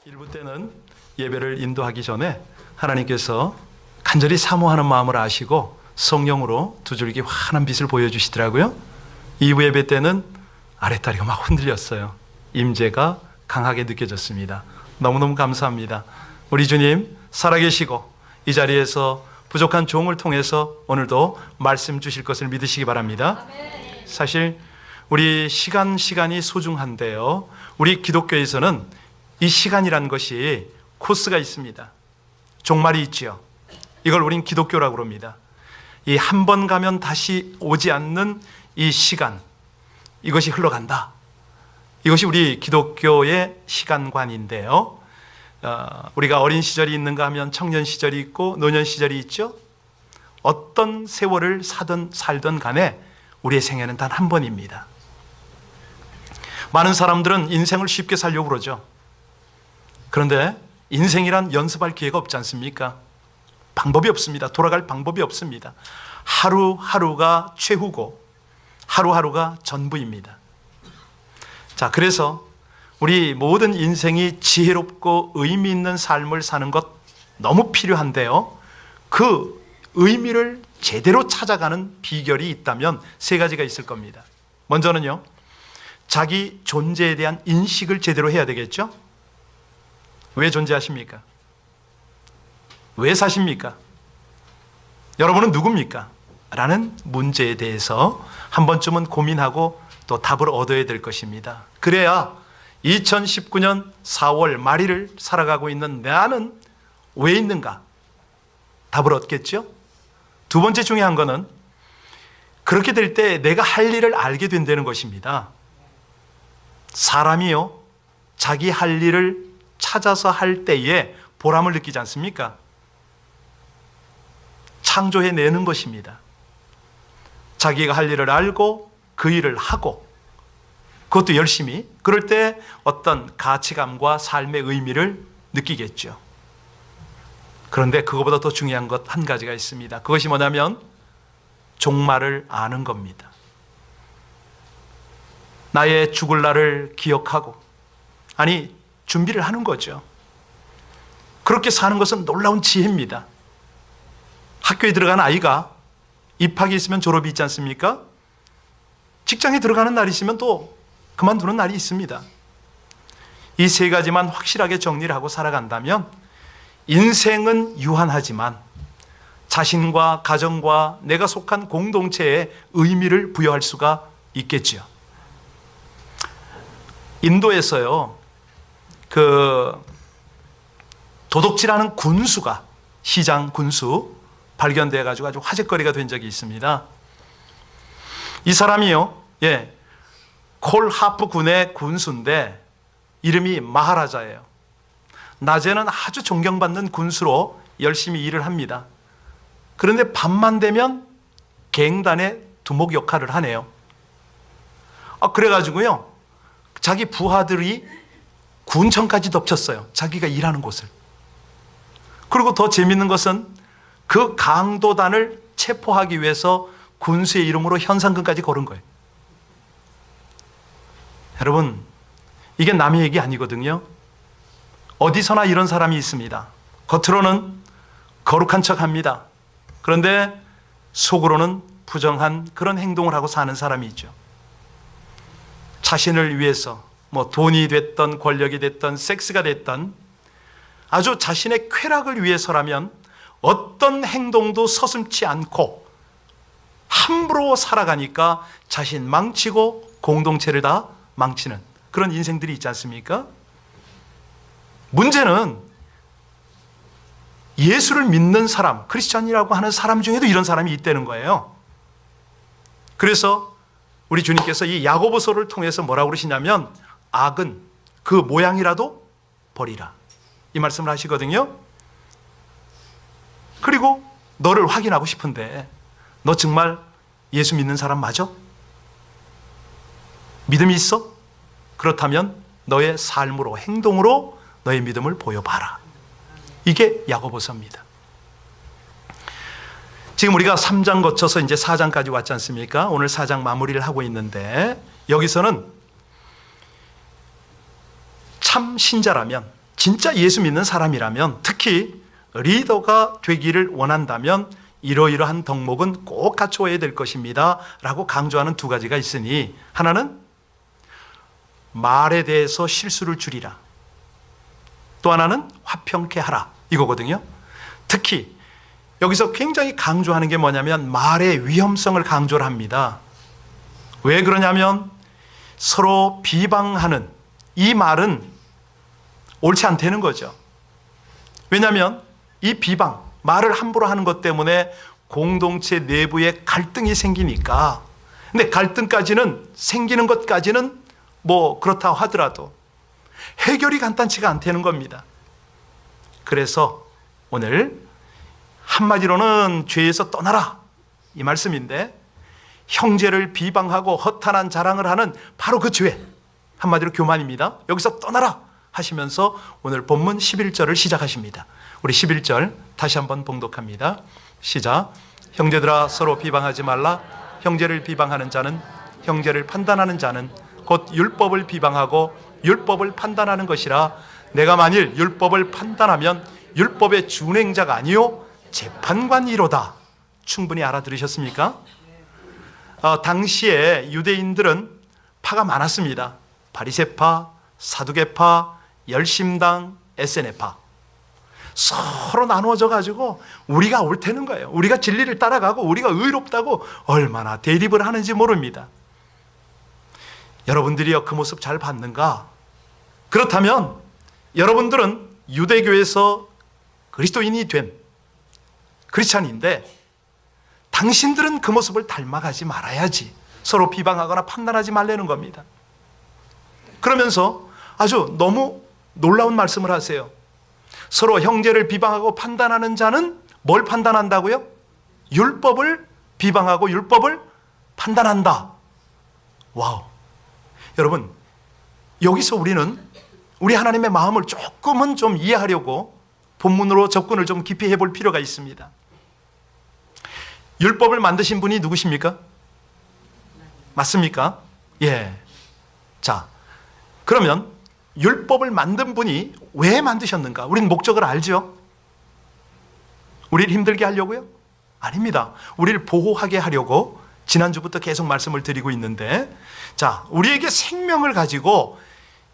일부 때는 예배를 인도하기 전에 하나님께서 간절히 사모하는 마음을 아시고 성령으로 두 줄기 환한 빛을 보여주시더라고요. 2부 예배 때는 아랫다리가 막 흔들렸어요. 임재가 강하게 느껴졌습니다. 너무너무 감사합니다. 우리 주님 살아계시고 이 자리에서 부족한 종을 통해서 오늘도 말씀 주실 것을 믿으시기 바랍니다. 사실 우리 시간이 소중한데요, 우리 기독교에서는 이 시간이란 것이 코스가 있습니다. 종말이 있지요. 이걸 우린 기독교라고 합니다. 이 한 번 가면 다시 오지 않는 이 시간, 이것이 흘러간다. 이것이 우리 기독교의 시간관인데요, 우리가 어린 시절이 있는가 하면 청년 시절이 있고 노년 시절이 있죠. 어떤 세월을 살든 간에 우리의 생애는 단 한 번입니다. 많은 사람들은 인생을 쉽게 살려고 그러죠. 그런데 인생이란 연습할 기회가 없지 않습니까? 방법이 없습니다. 돌아갈 방법이 없습니다. 하루하루가 최후고 하루하루가 전부입니다. 자, 그래서 우리 모든 인생이 지혜롭고 의미 있는 삶을 사는 것 너무 필요한데요, 그 의미를 제대로 찾아가는 비결이 있다면 세 가지가 있을 겁니다. 먼저는요, 자기 존재에 대한 인식을 제대로 해야 되겠죠? 왜 존재하십니까? 왜 사십니까? 여러분은 누굽니까? 라는 문제에 대해서 한 번쯤은 고민하고 또 답을 얻어야 될 것입니다. 그래야 2019년 4월 말일을 살아가고 있는 나는 왜 있는가? 답을 얻겠죠? 두 번째 중요한 거는 그렇게 될 때 내가 할 일을 알게 된다는 것입니다. 사람이요, 자기 할 일을 찾아서 할 때에 보람을 느끼지 않습니까? 창조해내는 것입니다. 자기가 할 일을 알고 그 일을 하고 그것도 열심히, 그럴 때 어떤 가치감과 삶의 의미를 느끼겠죠. 그런데 그것보다 더 중요한 것 한 가지가 있습니다. 그것이 뭐냐면 종말을 아는 겁니다. 나의 죽을 날을 기억하고, 아니 준비를 하는 거죠. 그렇게 사는 것은 놀라운 지혜입니다. 학교에 들어가는 아이가 입학이 있으면 졸업이 있지 않습니까? 직장에 들어가는 날이 있으면 또 그만두는 날이 있습니다. 이 세 가지만 확실하게 정리를 하고 살아간다면 인생은 유한하지만 자신과 가정과 내가 속한 공동체에 의미를 부여할 수가 있겠지요. 인도에서요, 도둑질하는 군수가, 시장 군수 발견되어 가지고 아주 화제거리가 된 적이 있습니다. 이 사람이요, 콜하프 군의 군수인데 이름이 마하라자예요. 낮에는 아주 존경받는 군수로 열심히 일을 합니다. 그런데 밤만 되면 갱단의 두목 역할을 하네요. 그래가지고요, 자기 부하들이 군청까지 덮쳤어요. 자기가 일하는 곳을. 그리고 더 재밌는 것은 그 강도단을 체포하기 위해서 군수의 이름으로 현상금까지 걸은 거예요. 여러분, 이게 남의 얘기 아니거든요. 어디서나 이런 사람이 있습니다. 겉으로는 거룩한 척합니다. 그런데 속으로는 부정한 그런 행동을 하고 사는 사람이 있죠. 자신을 위해서 돈이 됐던 권력이 됐던 섹스가 됐던 아주 자신의 쾌락을 위해서라면 어떤 행동도 서슴지 않고 함부로 살아가니까 자신 망치고 공동체를 다 망치는 그런 인생들이 있지 않습니까? 문제는 예수를 믿는 사람, 크리스찬이라고 하는 사람 중에도 이런 사람이 있다는 거예요. 그래서 우리 주님께서 이 야고보서를 통해서 뭐라고 그러시냐면 악은 그 모양이라도 버리라, 이 말씀을 하시거든요. 그리고 너를 확인하고 싶은데 너 정말 예수 믿는 사람 맞아? 믿음이 있어? 그렇다면 너의 삶으로, 행동으로 너의 믿음을 보여봐라. 이게 야고보서입니다. 지금 우리가 3장 거쳐서 이제 4장까지 왔지 않습니까? 오늘 4장 마무리를 하고 있는데 여기서는 참 신자라면 진짜 예수 믿는 사람이라면, 특히 리더가 되기를 원한다면 이러이러한 덕목은 꼭 갖추어야 될 것입니다 라고 강조하는 두 가지가 있으니, 하나는 말에 대해서 실수를 줄이라, 또 하나는 화평케 하라, 이거거든요. 특히 여기서 굉장히 강조하는 게 뭐냐면 말의 위험성을 강조를 합니다. 왜 그러냐면 서로 비방하는 이 말은 옳지 않다는 거죠. 왜냐하면 이 비방, 말을 함부로 하는 것 때문에 공동체 내부에 갈등이 생기니까. 근데 갈등까지는, 생기는 것까지는 뭐 그렇다 하더라도 해결이 간단치가 않다는 겁니다. 그래서 오늘 한마디로는 죄에서 떠나라, 이 말씀인데, 형제를 비방하고 허탄한 자랑을 하는 바로 그 죄, 한마디로 교만입니다. 여기서 떠나라 하시면서 오늘 본문 11절을 시작하십니다. 우리 11절 다시 한번 봉독합니다. 시작. 형제들아 서로 비방하지 말라. 형제를 비방하는 자는, 형제를 판단하는 자는 곧 율법을 비방하고 율법을 판단하는 것이라. 내가 만일 율법을 판단하면 율법의 준행자가 아니요 재판관이로다. 충분히 알아들으셨습니까? 당시에 유대인들은 파가 많았습니다. 바리새파, 사두개파, 열심당, 에세네파. 서로 나누어져 가지고 우리가 옳다는 거예요. 우리가 진리를 따라가고 우리가 의롭다고 얼마나 대립을 하는지 모릅니다. 여러분들이요, 그 모습 잘 봤는가? 그렇다면 여러분들은 유대교에서 그리스도인이 된 크리스찬인데 당신들은 그 모습을 닮아가지 말아야지. 서로 비방하거나 판단하지 말라는 겁니다. 그러면서 아주 너무 놀라운 말씀을 하세요. 서로 형제를 비방하고 판단하는 자는 뭘 판단한다고요? 율법을 비방하고 율법을 판단한다. 와우. 여러분, 여기서 우리는 우리 하나님의 마음을 조금은 좀 이해하려고 본문으로 접근을 좀 깊이 해볼 필요가 있습니다. 율법을 만드신 분이 누구십니까? 맞습니까? 예. 자, 그러면 율법을 만든 분이 왜 만드셨는가? 우리는 목적을 알죠? 우리를 힘들게 하려고요? 아닙니다. 우리를 보호하게 하려고 지난주부터 계속 말씀을 드리고 있는데, 자, 우리에게 생명을 가지고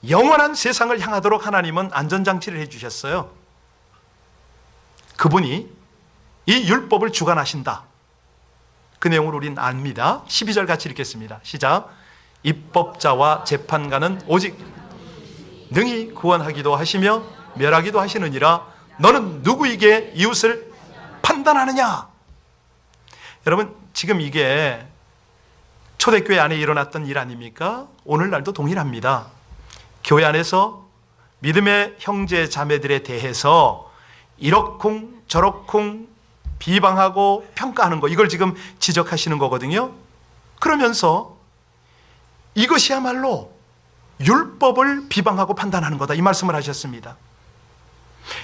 영원한 세상을 향하도록 하나님은 안전장치를 해주셨어요. 그분이 이 율법을 주관하신다. 그 내용을 우리는 압니다. 12절 같이 읽겠습니다. 시작. 입법자와 재판관은 오직 능히 구원하기도 하시며 멸하기도 하시느니라. 너는 누구에게 이웃을 판단하느냐? 여러분, 지금 이게 초대교회 안에 일어났던 일 아닙니까? 오늘날도 동일합니다. 교회 안에서 믿음의 형제 자매들에 대해서 이러쿵 저러쿵 비방하고 평가하는 거, 이걸 지금 지적하시는 거거든요. 그러면서 이것이야말로 율법을 비방하고 판단하는 거다, 이 말씀을 하셨습니다.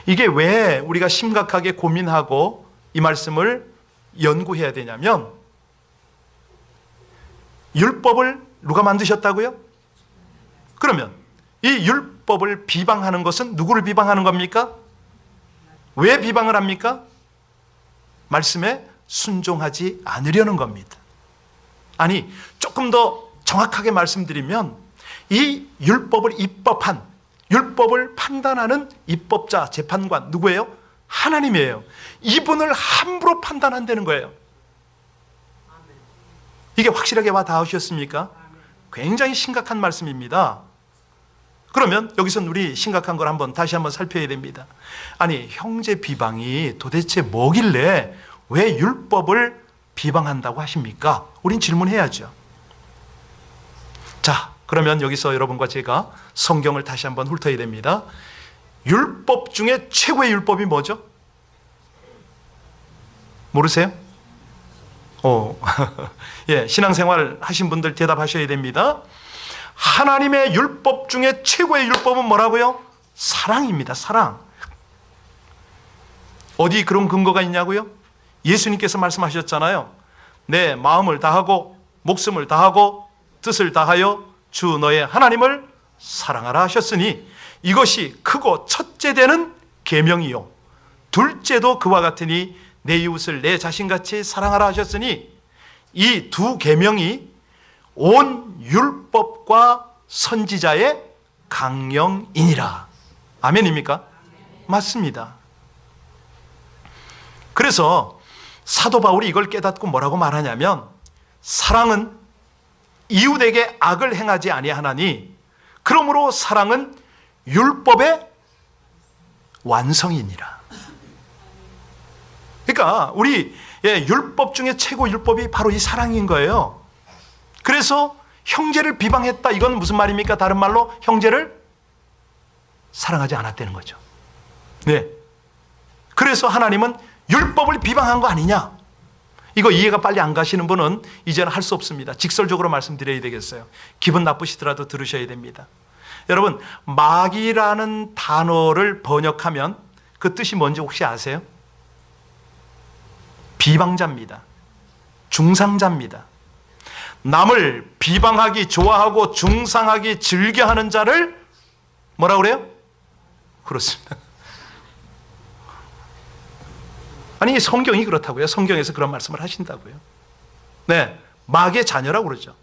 이게 왜 우리가 심각하게 고민하고 이 말씀을 연구해야 되냐면, 율법을 누가 만드셨다고요? 그러면 이 율법을 비방하는 것은 누구를 비방하는 겁니까? 왜 비방을 합니까? 말씀에 순종하지 않으려는 겁니다. 아니, 조금 더 정확하게 말씀드리면 이 율법을 입법한, 율법을 판단하는 입법자, 재판관 누구예요? 하나님이에요. 이분을 함부로 판단한다는 거예요. 이게 확실하게 와 닿으셨습니까? 굉장히 심각한 말씀입니다. 그러면 여기서 우리 심각한 걸 다시 한번 살펴야 됩니다. 아니, 형제 비방이 도대체 뭐길래 왜 율법을 비방한다고 하십니까? 우린 질문해야죠. 자, 그러면 여기서 여러분과 제가 성경을 다시 한번 훑어야 됩니다. 율법 중에 최고의 율법이 뭐죠? 모르세요? 예, 신앙생활 하신 분들 대답하셔야 됩니다. 하나님의 율법 중에 최고의 율법은 뭐라고요? 사랑입니다. 사랑. 어디 그런 근거가 있냐고요? 예수님께서 말씀하셨잖아요. 내 마음을 다하고 목숨을 다하고 뜻을 다하여 주 너의 하나님을 사랑하라 하셨으니, 이것이 크고 첫째 되는 계명이요 둘째도 그와 같으니 내 이웃을 내 자신같이 사랑하라 하셨으니 이 두 계명이 온 율법과 선지자의 강령이니라. 아멘입니까? 맞습니다. 그래서 사도 바울이 이걸 깨닫고 뭐라고 말하냐면 사랑은 이웃에게 악을 행하지 아니하나니 그러므로 사랑은 율법의 완성이니라. 그러니까 우리 율법 중에 최고 율법이 바로 이 사랑인 거예요. 그래서 형제를 비방했다. 이건 무슨 말입니까? 다른 말로 형제를 사랑하지 않았다는 거죠. 네. 그래서 하나님은 율법을 비방한 거 아니냐? 이거 이해가 빨리 안 가시는 분은 이제는 할 수 없습니다. 직설적으로 말씀드려야 되겠어요. 기분 나쁘시더라도 들으셔야 됩니다. 여러분, 마귀라는 단어를 번역하면 그 뜻이 뭔지 혹시 아세요? 비방자입니다. 중상자입니다. 남을 비방하기 좋아하고 중상하기 즐겨하는 자를 뭐라고 그래요? 그렇습니다. 아니 성경이 그렇다고요. 성경에서 그런 말씀을 하신다고요. 네, 마귀의 자녀라고 그러죠.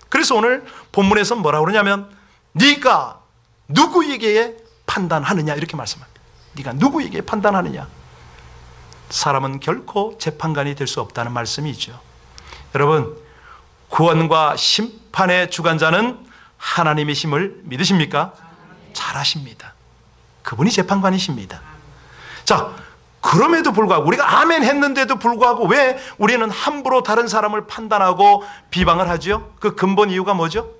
그래서 오늘 본문에서 뭐라고 그러냐면 네가 누구에게 판단하느냐 이렇게 말씀합니다. 네가 누구에게 판단하느냐. 사람은 결코 재판관이 될 수 없다는 말씀이죠. 여러분, 구원과 심판의 주관자는 하나님이심을 믿으십니까? 잘 아십니다. 그분이 재판관이십니다. 자, 그럼에도 불구하고 우리가 아멘 했는데도 불구하고 왜 우리는 함부로 다른 사람을 판단하고 비방을 하죠? 그 근본 이유가 뭐죠?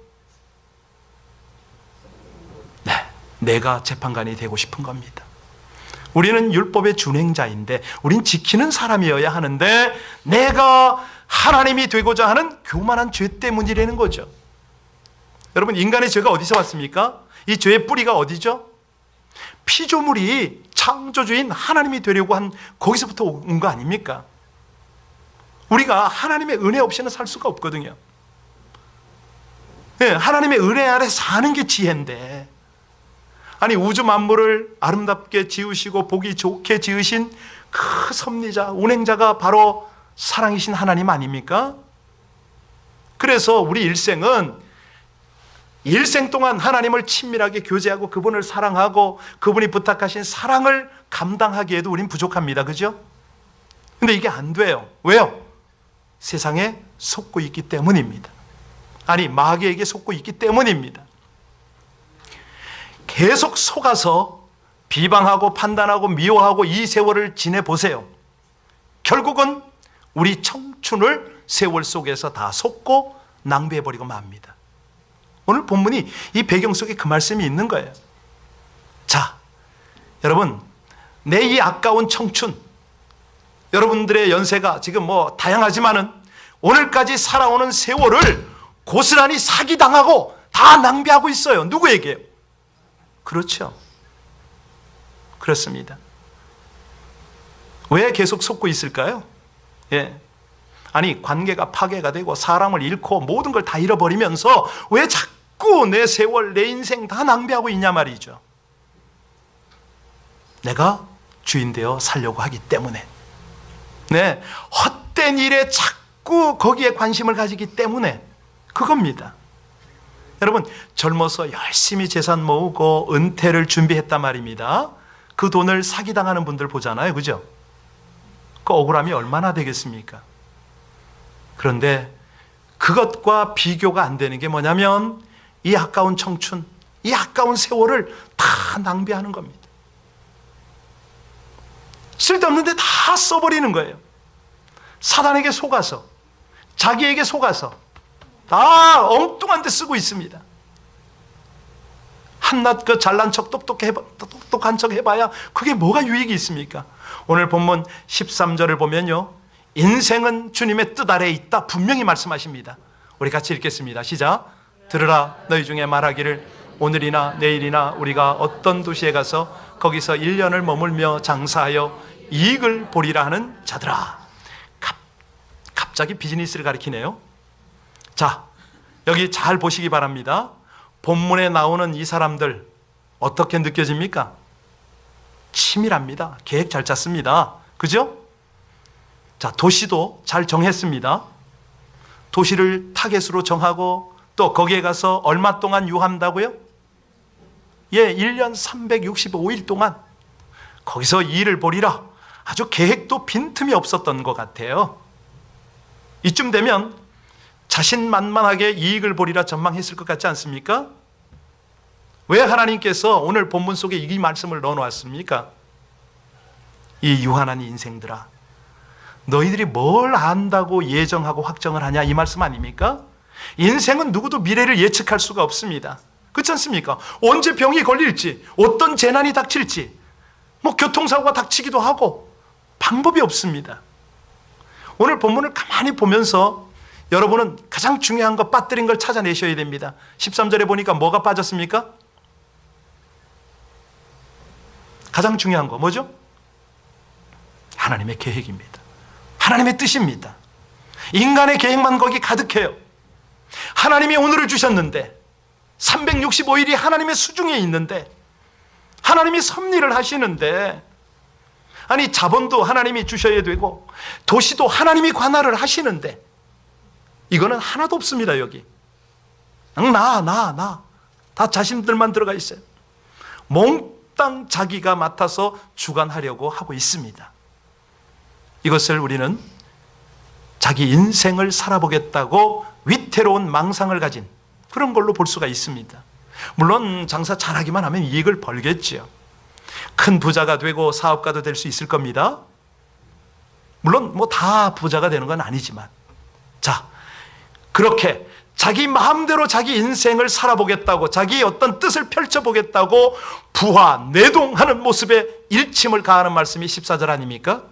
네, 내가 재판관이 되고 싶은 겁니다. 우리는 율법의 준행자인데 우린 지키는 사람이어야 하는데 내가 하나님이 되고자 하는 교만한 죄 때문이라는 거죠. 여러분, 인간의 죄가 어디서 왔습니까? 이 죄의 뿌리가 어디죠? 피조물이 창조주인 하나님이 되려고 한 거기서부터 온 거 아닙니까? 우리가 하나님의 은혜 없이는 살 수가 없거든요. 네, 하나님의 은혜 아래 사는 게 지혜인데 아니 우주 만물을 아름답게 지으시고 보기 좋게 지으신 그 섭리자, 운행자가 바로 사랑이신 하나님 아닙니까? 그래서 우리 일생 동안 하나님을 친밀하게 교제하고 그분을 사랑하고 그분이 부탁하신 사랑을 감당하기에도 우린 부족합니다. 그죠? 근데 이게 안 돼요. 왜요? 세상에 속고 있기 때문입니다. 아니 마귀에게 속고 있기 때문입니다. 계속 속아서 비방하고 판단하고 미워하고 이 세월을 지내보세요. 결국은 우리 청춘을 세월 속에서 다 속고 낭비해버리고 맙니다. 오늘 본문이 이 배경 속에 그 말씀이 있는 거예요. 자, 여러분, 내 이 아까운 청춘, 여러분들의 연세가 지금 뭐 다양하지만은 오늘까지 살아오는 세월을 고스란히 사기당하고 다 낭비하고 있어요. 누구에게요? 그렇죠. 그렇습니다. 왜 계속 속고 있을까요? 예. 아니 관계가 파괴가 되고 사람을 잃고 모든 걸 다 잃어버리면서 왜 자꾸 내 세월, 내 인생 다 낭비하고 있냐 말이죠. 내가 주인 되어 살려고 하기 때문에, 네, 헛된 일에 자꾸 거기에 관심을 가지기 때문에 그겁니다. 여러분, 젊어서 열심히 재산 모으고 은퇴를 준비했단 말입니다. 그 돈을 사기당하는 분들 보잖아요. 그죠? 그 억울함이 얼마나 되겠습니까? 그런데 그것과 비교가 안 되는 게 뭐냐면 이 아까운 청춘, 이 아까운 세월을 다 낭비하는 겁니다. 쓸데없는데 다 써버리는 거예요. 사단에게 속아서, 자기에게 속아서 다 엉뚱한 데 쓰고 있습니다. 한낱 그 잘난 척 똑똑한 척 해봐야 그게 뭐가 유익이 있습니까? 오늘 본문 13절을 보면요, 인생은 주님의 뜻 아래에 있다 분명히 말씀하십니다. 우리 같이 읽겠습니다. 시작. 들으라, 너희 중에 말하기를 오늘이나 내일이나 우리가 어떤 도시에 가서 거기서 1년을 머물며 장사하여 이익을 보리라 하는 자들아. 갑자기 비즈니스를 가리키네요. 자, 여기 잘 보시기 바랍니다. 본문에 나오는 이 사람들, 어떻게 느껴집니까? 치밀합니다. 계획 잘 짰습니다. 그죠? 자, 도시도 잘 정했습니다. 도시를 타겟으로 정하고 또 거기에 가서 얼마 동안 유한다고요? 1년 365일 동안 거기서 일을 벌이라. 아주 계획도 빈틈이 없었던 것 같아요. 이쯤 되면 자신만만하게 이익을 보리라 전망했을 것 같지 않습니까? 왜 하나님께서 오늘 본문 속에 이 말씀을 넣어놓았습니까? 이 유한한 인생들아, 너희들이 뭘 안다고 예정하고 확정을 하냐, 이 말씀 아닙니까? 인생은 누구도 미래를 예측할 수가 없습니다. 그렇지 않습니까? 언제 병이 걸릴지, 어떤 재난이 닥칠지, 교통사고가 닥치기도 하고 방법이 없습니다. 오늘 본문을 가만히 보면서 여러분은 가장 중요한 거, 빠뜨린 걸 찾아내셔야 됩니다. 13절에 보니까 뭐가 빠졌습니까? 가장 중요한 거 뭐죠? 하나님의 계획입니다. 하나님의 뜻입니다. 인간의 계획만 거기 가득해요. 하나님이 오늘을 주셨는데 365일이 하나님의 수중에 있는데 하나님이 섭리를 하시는데, 아니 자본도 하나님이 주셔야 되고 도시도 하나님이 관할을 하시는데 이거는 하나도 없습니다. 여기 다 자신들만 들어가 있어요. 몽땅 자기가 맡아서 주관하려고 하고 있습니다. 이것을 우리는 자기 인생을 살아보겠다고 위태로운 망상을 가진 그런 걸로 볼 수가 있습니다. 물론 장사 잘하기만 하면 이익을 벌겠지요. 큰 부자가 되고 사업가도 될 수 있을 겁니다. 물론 다 부자가 되는 건 아니지만, 자, 그렇게 자기 마음대로 자기 인생을 살아보겠다고, 자기 어떤 뜻을 펼쳐보겠다고 부하, 내동하는 모습에 일침을 가하는 말씀이 14절 아닙니까?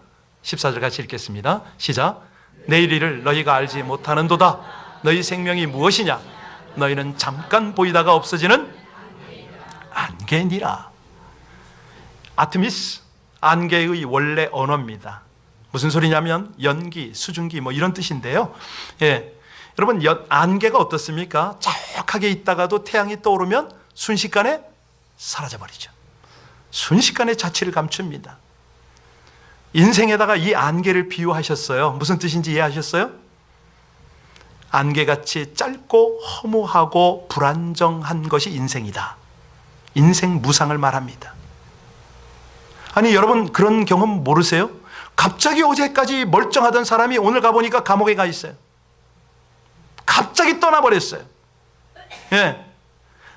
14절 같이 읽겠습니다. 시작. 내일 일을 너희가 알지 못하는도다. 너희 생명이 무엇이냐? 너희는 잠깐 보이다가 없어지는 안개니라. 아트미스, 안개의 원래 언어입니다. 무슨 소리냐면 연기, 수증기 이런 뜻인데요. 여러분, 안개가 어떻습니까? 쫙하게 있다가도 태양이 떠오르면 순식간에 사라져버리죠. 순식간에 자취를 감춥니다. 인생에다가 이 안개를 비유하셨어요. 무슨 뜻인지 이해하셨어요? 안개같이 짧고 허무하고 불안정한 것이 인생이다. 인생 무상을 말합니다. 아니 여러분, 그런 경험 모르세요? 갑자기 어제까지 멀쩡하던 사람이 오늘 가보니까 감옥에 가 있어요. 갑자기 떠나버렸어요.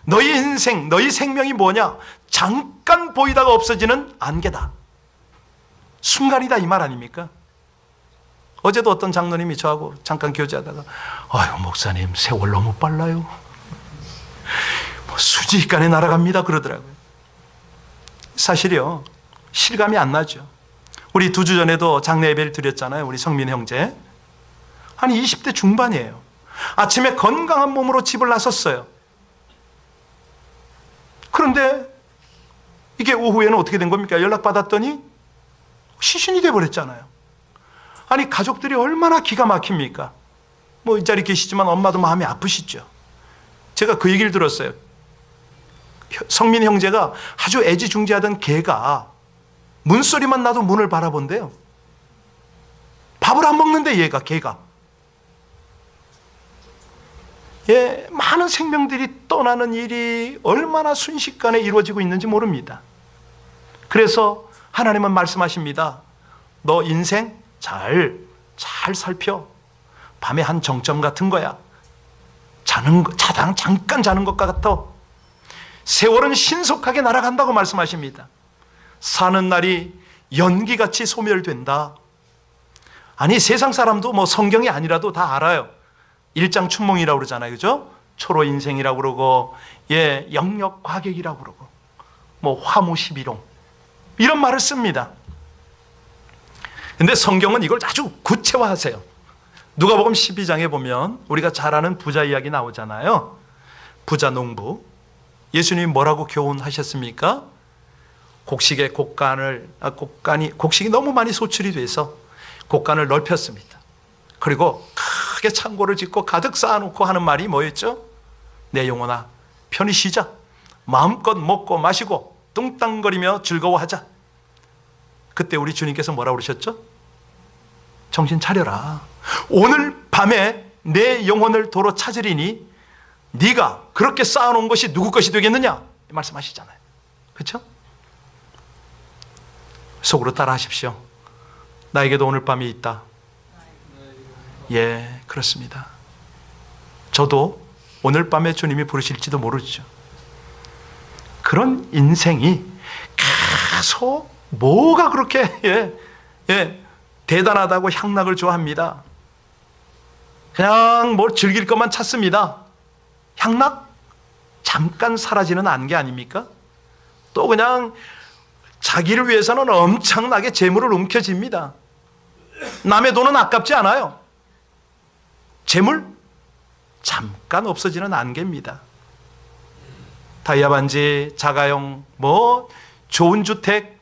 너희 인생, 너희 생명이 뭐냐? 잠깐 보이다가 없어지는 안개다. 순간이다, 이 말 아닙니까? 어제도 어떤 장로님이 저하고 잠깐 교제하다가, 아유 목사님 세월 너무 빨라요. 순식간에 날아갑니다 그러더라고요. 사실이요, 실감이 안 나죠. 우리 2주 전에도 장례 예배를 드렸잖아요. 우리 성민 형제. 아니 20대 중반이에요. 아침에 건강한 몸으로 집을 나섰어요. 그런데 이게 오후에는 어떻게 된 겁니까? 연락받았더니 시신이 돼버렸잖아요. 아니 가족들이 얼마나 기가 막힙니까? 이 자리에 계시지만 엄마도 마음이 아프시죠. 제가 그 얘기를 들었어요. 성민 형제가 아주 애지중지하던 개가 문소리만 나도 문을 바라본대요. 밥을 안 먹는데 개가. 많은 생명들이 떠나는 일이 얼마나 순식간에 이루어지고 있는지 모릅니다. 그래서 하나님은 말씀하십니다. 너 인생 잘 살펴. 밤에 한 정점 같은 거야. 잠깐 자는 것 같아. 세월은 신속하게 날아간다고 말씀하십니다. 사는 날이 연기같이 소멸된다. 아니 세상 사람도 성경이 아니라도 다 알아요. 일장춘몽이라고 그러잖아요. 그죠? 초로인생이라고 그러고, 영역과객이라고 그러고, 화무시비롱 이런 말을 씁니다. 근데 성경은 이걸 아주 구체화하세요. 누가복음 12장에 보면 우리가 잘 아는 부자 이야기 나오잖아요. 부자 농부. 예수님이 뭐라고 교훈하셨습니까? 곡식의 곡식이 너무 많이 소출이 돼서 곡간을 넓혔습니다. 그리고 크게 창고를 짓고 가득 쌓아놓고 하는 말이 뭐였죠? 내 영혼아 편히 쉬자. 마음껏 먹고 마시고 뚱땅거리며 즐거워하자. 그때 우리 주님께서 뭐라고 그러셨죠? 정신 차려라. 오늘 밤에 내 영혼을 도로 찾으리니 네가 그렇게 쌓아놓은 것이 누구 것이 되겠느냐 말씀하시잖아요. 그렇죠? 속으로 따라하십시오. 나에게도 오늘 밤이 있다. 예, 그렇습니다. 저도 오늘 밤에 주님이 부르실지도 모르죠. 그런 인생이 계속 뭐가 그렇게 대단하다고 향락을 좋아합니다. 그냥 뭘 즐길 것만 찾습니다. 향락? 잠깐 사라지는 안개 아닙니까? 또 그냥 자기를 위해서는 엄청나게 재물을 움켜쥡니다. 남의 돈은 아깝지 않아요. 재물? 잠깐 없어지는 안개입니다. 다이아 반지, 자가용, 좋은 주택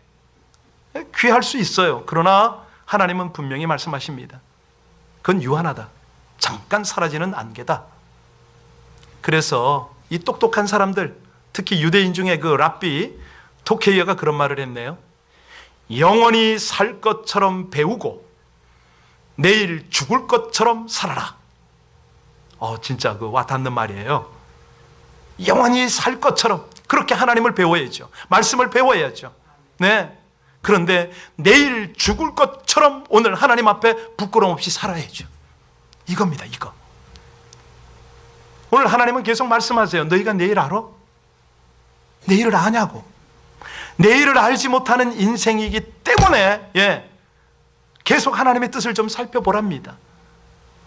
귀할 수 있어요. 그러나 하나님은 분명히 말씀하십니다. 그건 유한하다. 잠깐 사라지는 안개다. 그래서 이 똑똑한 사람들, 특히 유대인 중에 그 랍비 토케이어가 그런 말을 했네요. 영원히 살 것처럼 배우고 내일 죽을 것처럼 살아라. 진짜 그 와닿는 말이에요. 영원히 살 것처럼 그렇게 하나님을 배워야죠. 말씀을 배워야죠. 네. 그런데 내일 죽을 것처럼 오늘 하나님 앞에 부끄러움 없이 살아야죠. 이겁니다, 이거. 오늘 하나님은 계속 말씀하세요. 너희가 내일 알아? 내일을 아냐고. 내일을 알지 못하는 인생이기 때문에 계속 하나님의 뜻을 좀 살펴보랍니다.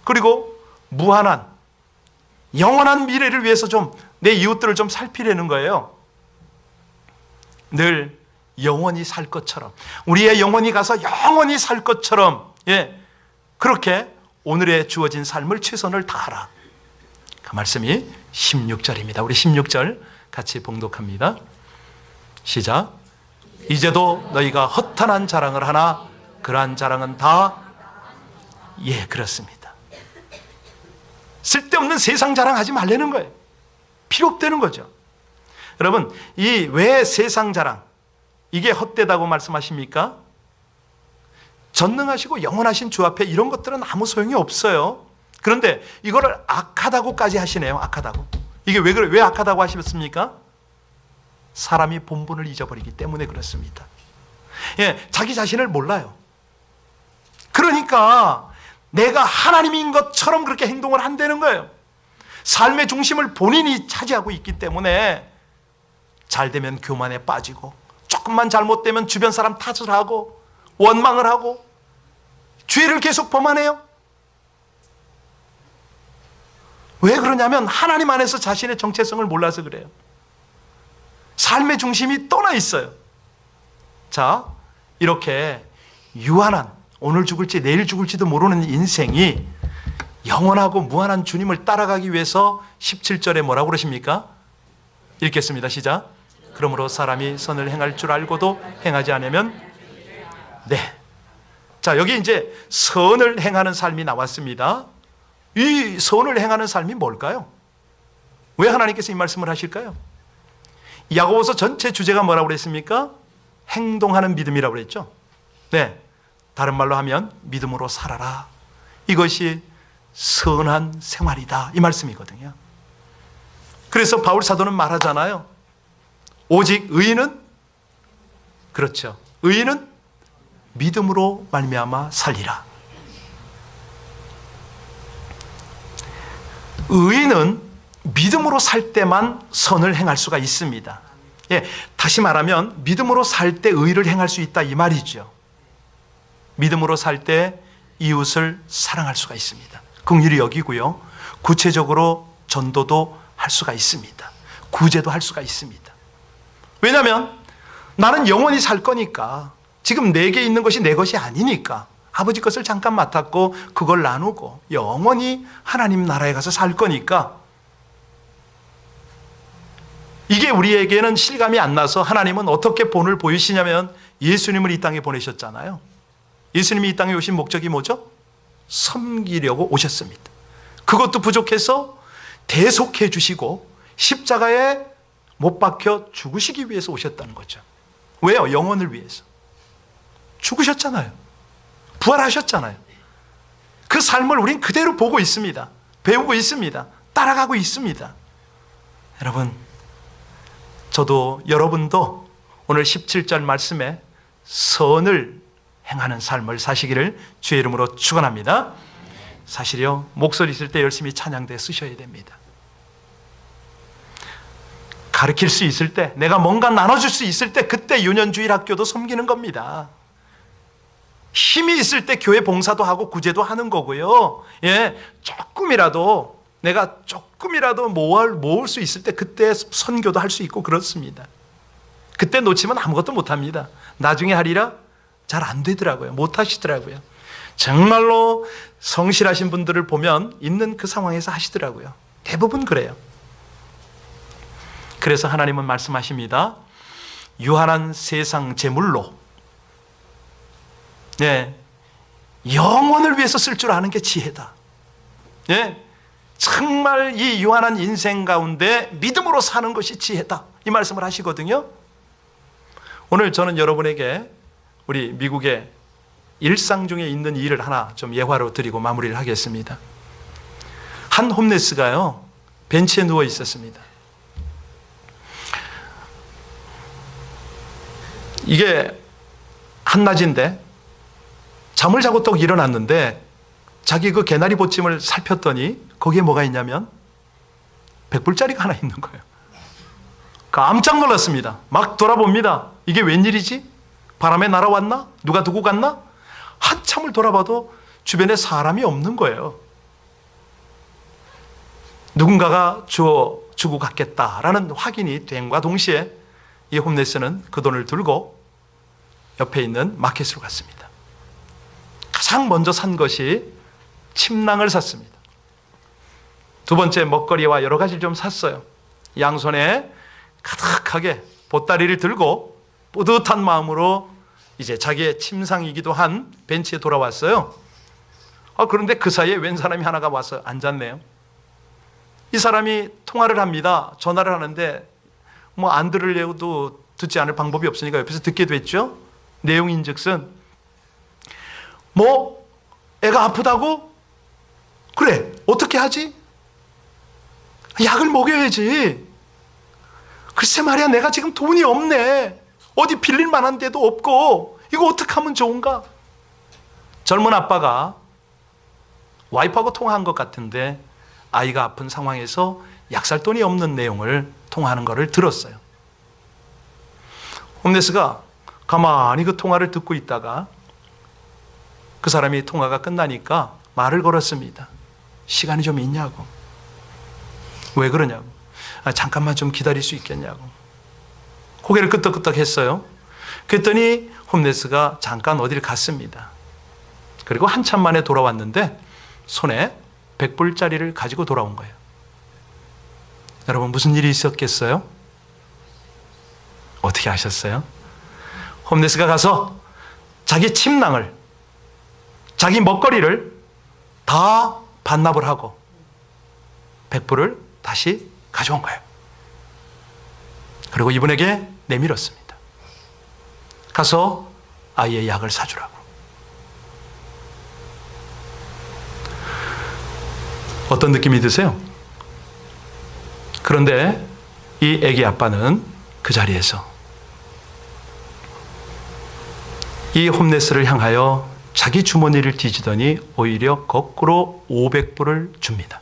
그리고 무한한 영원한 미래를 위해서 좀 내 이웃들을 좀 살피려는 거예요. 늘 영원히 살 것처럼, 우리의 영혼이 가서 영원히 살 것처럼 그렇게 오늘의 주어진 삶을 최선을 다하라. 그 말씀이 16절입니다. 우리 16절 같이 봉독합니다. 시작. 이제도 너희가 허탄한 자랑을 하나 그러한 자랑은 다 그렇습니다. 쓸데없는 세상 자랑하지 말라는 거예요. 필요 없다는 거죠. 여러분, 이 왜 세상 자랑 이게 헛되다고 말씀하십니까? 전능하시고 영원하신 주 앞에 이런 것들은 아무 소용이 없어요. 그런데 이거를 악하다고까지 하시네요. 악하다고. 이게 왜 악하다고 하셨습니까? 사람이 본분을 잊어버리기 때문에 그렇습니다. 자기 자신을 몰라요. 그러니까 내가 하나님인 것처럼 그렇게 행동을 한다는 거예요. 삶의 중심을 본인이 차지하고 있기 때문에 잘 되면 교만에 빠지고 조금만 잘못되면 주변 사람 탓을 하고 원망을 하고 죄를 계속 범하네요. 왜 그러냐면 하나님 안에서 자신의 정체성을 몰라서 그래요. 삶의 중심이 떠나 있어요. 자, 이렇게 유한한 오늘 죽을지 내일 죽을지도 모르는 인생이 영원하고 무한한 주님을 따라가기 위해서 17절에 뭐라고 그러십니까? 읽겠습니다. 시작. 그러므로 사람이 선을 행할 줄 알고도 행하지 않으면 자, 여기 이제 선을 행하는 삶이 나왔습니다. 이 선을 행하는 삶이 뭘까요? 왜 하나님께서 이 말씀을 하실까요? 야고보서 전체 주제가 뭐라고 그랬습니까? 행동하는 믿음이라고 그랬죠. 다른 말로 하면 믿음으로 살아라. 이것이 선한 생활이다. 이 말씀이거든요. 그래서 바울 사도는 말하잖아요. 오직 의인은 그렇죠. 의인은 믿음으로 말미암아 살리라. 의인은 믿음으로 살 때만 선을 행할 수가 있습니다. 다시 말하면 믿음으로 살 때 의를 행할 수 있다 이 말이죠. 믿음으로 살 때 이웃을 사랑할 수가 있습니다. 긍휼히 여기고요. 구체적으로 전도도 할 수가 있습니다. 구제도 할 수가 있습니다. 왜냐하면 나는 영원히 살 거니까, 지금 내게 있는 것이 내 것이 아니니까 아버지 것을 잠깐 맡았고 그걸 나누고 영원히 하나님 나라에 가서 살 거니까, 이게 우리에게는 실감이 안 나서 하나님은 어떻게 본을 보이시냐면 예수님을 이 땅에 보내셨잖아요. 예수님이 이 땅에 오신 목적이 뭐죠? 섬기려고 오셨습니다. 그것도 부족해서 대속해 주시고 십자가에 못 박혀 죽으시기 위해서 오셨다는 거죠. 왜요? 영혼을 위해서. 죽으셨잖아요. 부활하셨잖아요. 그 삶을 우린 그대로 보고 있습니다. 배우고 있습니다. 따라가고 있습니다. 여러분, 저도 여러분도 오늘 17절 말씀에 선을 행하는 삶을 사시기를 주의 이름으로 축원합니다. 사실요, 목소리 있을 때 열심히 찬양대 쓰셔야 됩니다. 가르칠 수 있을 때, 내가 뭔가 나눠줄 수 있을 때, 그때 유년주일 학교도 섬기는 겁니다. 힘이 있을 때 교회 봉사도 하고 구제도 하는 거고요. 조금이라도 내가 조금이라도 모을 수 있을 때 그때 선교도 할 수 있고 그렇습니다. 그때 놓치면 아무것도 못합니다. 나중에 하리라 잘 안 되더라고요. 못 하시더라고요. 정말로 성실하신 분들을 보면 있는 그 상황에서 하시더라고요. 대부분 그래요. 그래서 하나님은 말씀하십니다. 유한한 세상 재물로 영혼을 위해서 쓸 줄 아는 게 지혜다. 정말 이 유한한 인생 가운데 믿음으로 사는 것이 지혜다. 이 말씀을 하시거든요. 오늘 저는 여러분에게 우리 미국의 일상 중에 있는 일을 하나 좀 예화로 드리고 마무리를 하겠습니다. 한 홈레스가요, 벤치에 누워 있었습니다. 이게 한낮인데 잠을 자고 또 일어났는데 자기 그 개나리 보침을 살폈더니 거기에 뭐가 있냐면 100불짜리가 하나 있는 거예요. 깜짝 놀랐습니다. 막 돌아봅니다. 이게 웬일이지? 바람에 날아왔나? 누가 두고 갔나? 한참을 돌아봐도 주변에 사람이 없는 거예요. 누군가가 주고 갔겠다라는 확인이 됨과 동시에 이 홈레스는 그 돈을 들고 옆에 있는 마켓으로 갔습니다. 가장 먼저 산 것이 침낭을 샀습니다. 두 번째 먹거리와 여러 가지를 좀 샀어요. 양손에 가득하게 보따리를 들고 뿌듯한 마음으로 이제 자기의 침상이기도 한 벤치에 돌아왔어요. 그런데 그 사이에 웬 사람이 하나가 와서 앉았네요. 이 사람이 통화를 합니다. 전화를 하는데 뭐 안 들으려도 듣지 않을 방법이 없으니까 옆에서 듣게 됐죠. 내용인즉슨 뭐 애가 아프다고? 그래, 어떻게 하지? 약을 먹여야지. 글쎄 말이야, 내가 지금 돈이 없네. 어디 빌릴 만한 데도 없고 이거 어떻게 하면 좋은가? 젊은 아빠가 와이프하고 통화한 것 같은데 아이가 아픈 상황에서 약 살 돈이 없는 내용을 통화하는 것을 들었어요. 홈레스가 가만히 그 통화를 듣고 있다가 그 사람이 통화가 끝나니까 말을 걸었습니다. 시간이 좀 있냐고. 왜 그러냐고. 잠깐만 좀 기다릴 수 있겠냐고. 고개를 끄덕끄덕 했어요. 그랬더니 홈레스가 잠깐 어디를 갔습니다. 그리고 한참 만에 돌아왔는데 손에 100불짜리를 가지고 돌아온 거예요. 여러분, 무슨 일이 있었겠어요? 어떻게 아셨어요? 홈레스가 가서 자기 침낭을, 자기 먹거리를 다 반납을 하고 100불을 다시 가져온 거예요. 그리고 이분에게 내밀었습니다. 가서 아이의 약을 사주라고. 어떤 느낌이 드세요? 그런데 이 애기 아빠는 그 자리에서 이 홈레스를 향하여 자기 주머니를 뒤지더니 오히려 거꾸로 500불을 줍니다.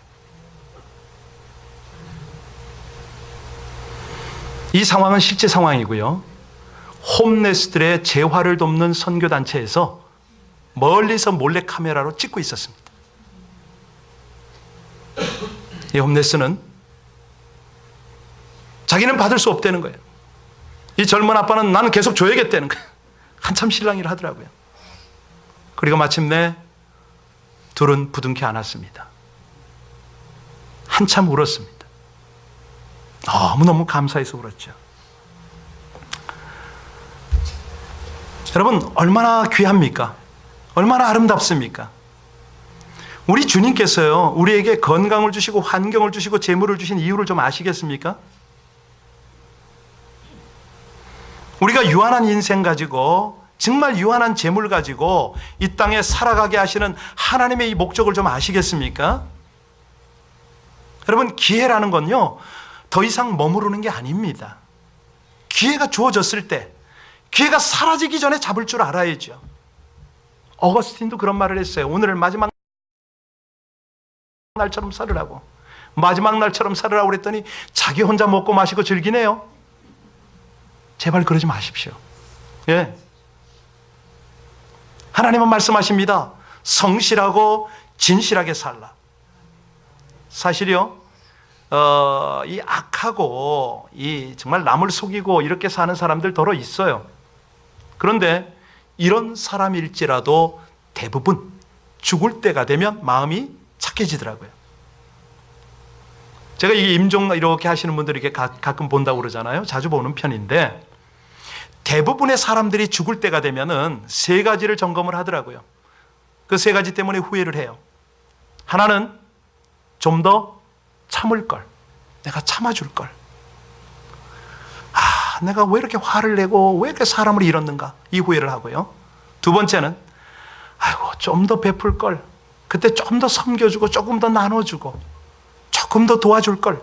이 상황은 실제 상황이고요. 홈레스들의 재활을 돕는 선교단체에서 멀리서 몰래 카메라로 찍고 있었습니다. 이 홈레스는 자기는 받을 수 없다는 거예요. 이 젊은 아빠는 나는 계속 줘야겠다는 거예요. 한참 실랑이를 하더라고요. 그리고 마침내 둘은 부둥켜 안았습니다. 한참 울었습니다. 너무너무 감사해서 울었죠. 여러분, 얼마나 귀합니까? 얼마나 아름답습니까? 우리 주님께서요, 우리에게 건강을 주시고 환경을 주시고 재물을 주신 이유를 좀 아시겠습니까? 우리가 유한한 인생 가지고, 정말 유한한 재물 가지고 이 땅에 살아가게 하시는 하나님의 이 목적을 좀 아시겠습니까? 여러분, 기회라는 건요, 더 이상 머무르는 게 아닙니다. 기회가 주어졌을 때, 기회가 사라지기 전에 잡을 줄 알아야죠. 어거스틴도 그런 말을 했어요. 오늘을 마지막 날처럼 살으라고. 마지막 날처럼 살으라고 그랬더니 자기 혼자 먹고 마시고 즐기네요. 제발 그러지 마십시오. 예. 하나님은 말씀하십니다. 성실하고 진실하게 살라. 사실요, 이 악하고 이 정말 남을 속이고 이렇게 사는 사람들 더러 있어요. 그런데 이런 사람일지라도 대부분 죽을 때가 되면 마음이 착해지더라고요. 제가 이게 임종 이렇게 하시는 분들 이렇게 가끔 본다고 그러잖아요. 자주 보는 편인데, 대부분의 사람들이 죽을 때가 되면은 세 가지를 점검을 하더라고요. 그 세 가지 때문에 후회를 해요. 하나는 좀 더 참을 걸. 내가 참아줄 걸. 내가 왜 이렇게 화를 내고 왜 이렇게 사람을 잃었는가. 이 후회를 하고요. 두 번째는 좀 더 베풀 걸. 그때 좀 더 섬겨주고 조금 더 나눠주고 조금 더 도와줄 걸.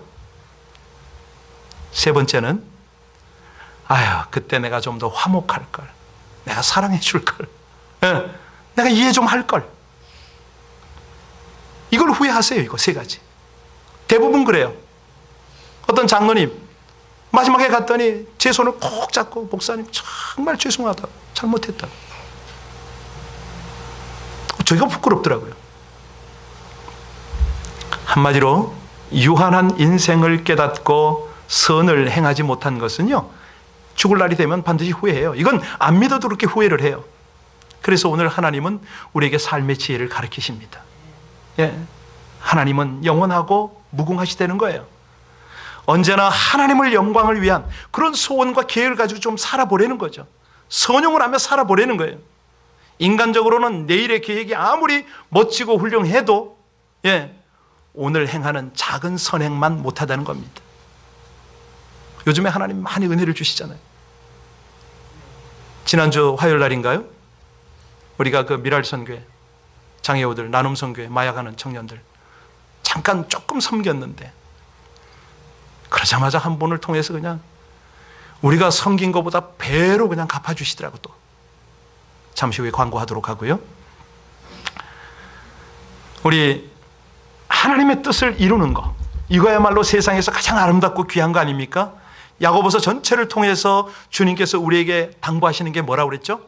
세 번째는 그때 내가 좀 더 화목할 걸. 내가 사랑해 줄 걸. 내가 이해 좀 할 걸. 이걸 후회하세요. 이거 세 가지. 대부분 그래요. 어떤 장로님 마지막에 갔더니 제 손을 꼭 잡고, 목사님 정말 죄송하다, 잘못했다. 저희가 부끄럽더라고요. 한마디로 유한한 인생을 깨닫고 선을 행하지 못한 것은요, 죽을 날이 되면 반드시 후회해요. 이건 안 믿어도 그렇게 후회를 해요. 그래서 오늘 하나님은 우리에게 삶의 지혜를 가르치십니다. 예, 하나님은 영원하고 무궁하시다는 거예요. 언제나 하나님을 영광을 위한 그런 소원과 계획을 가지고 좀 살아보려는 거죠. 선용을 하며 살아보려는 거예요. 인간적으로는 내일의 계획이 아무리 멋지고 훌륭해도 오늘 행하는 작은 선행만 못하다는 겁니다. 요즘에 하나님 많이 은혜를 주시잖아요. 지난주 화요일 날인가요? 우리가 그 미랄선교회 장애우들, 나눔선교회 마약하는 청년들 잠깐 조금 섬겼는데, 그러자마자 한 분을 통해서 그냥 우리가 섬긴 것보다 배로 그냥 갚아주시더라고. 또 잠시 후에 광고하도록 하고요. 우리 하나님의 뜻을 이루는 거, 이거야말로 세상에서 가장 아름답고 귀한 거 아닙니까? 야고보서 전체를 통해서 주님께서 우리에게 당부하시는 게 뭐라고 그랬죠?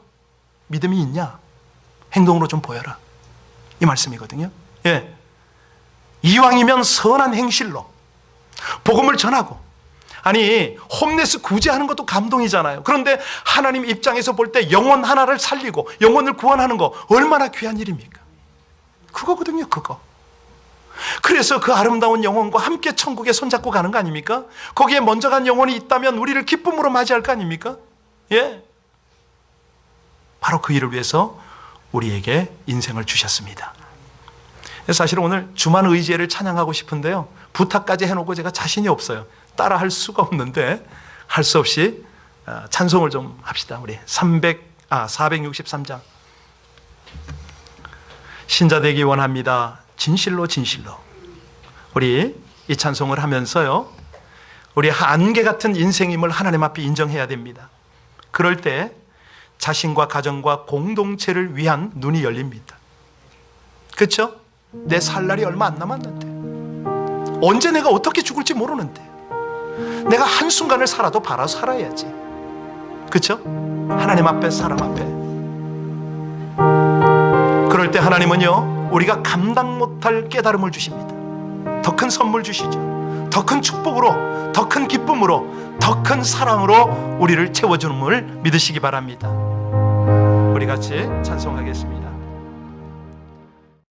믿음이 있냐? 행동으로 좀 보여라. 이 말씀이거든요. 예. 이왕이면 선한 행실로 복음을 전하고, 아니 홈레스 구제하는 것도 감동이잖아요. 그런데 하나님 입장에서 볼 때 영혼 하나를 살리고 영혼을 구원하는 거 얼마나 귀한 일입니까? 그거거든요, 그거. 그래서 그 아름다운 영혼과 함께 천국에 손잡고 가는 거 아닙니까? 거기에 먼저 간 영혼이 있다면 우리를 기쁨으로 맞이할 거 아닙니까? 예. 바로 그 일을 위해서 우리에게 인생을 주셨습니다. 사실은 오늘 주만 의지를 찬양하고 싶은데요, 부탁까지 해놓고 제가 자신이 없어요. 따라 할 수가 없는데 할 수 없이 찬송을 좀 합시다. 우리 463장 신자 되기 원합니다. 진실로 진실로. 우리 이 찬송을 하면서요, 우리 안개 같은 인생임을 하나님 앞에 인정해야 됩니다. 그럴 때 자신과 가정과 공동체를 위한 눈이 열립니다. 그렇죠? 내 살 날이 얼마 안 남았는데, 언제 내가 어떻게 죽을지 모르는데 내가 한순간을 살아도 바라 살아야지. 그렇죠? 하나님 앞에, 사람 앞에. 그럴 때 하나님은요, 우리가 감당 못할 깨달음을 주십니다. 더 큰 선물 주시죠. 더 큰 축복으로, 더 큰 기쁨으로, 더 큰 사랑으로 우리를 채워주는 걸 믿으시기 바랍니다. 우리 같이 찬송하겠습니다.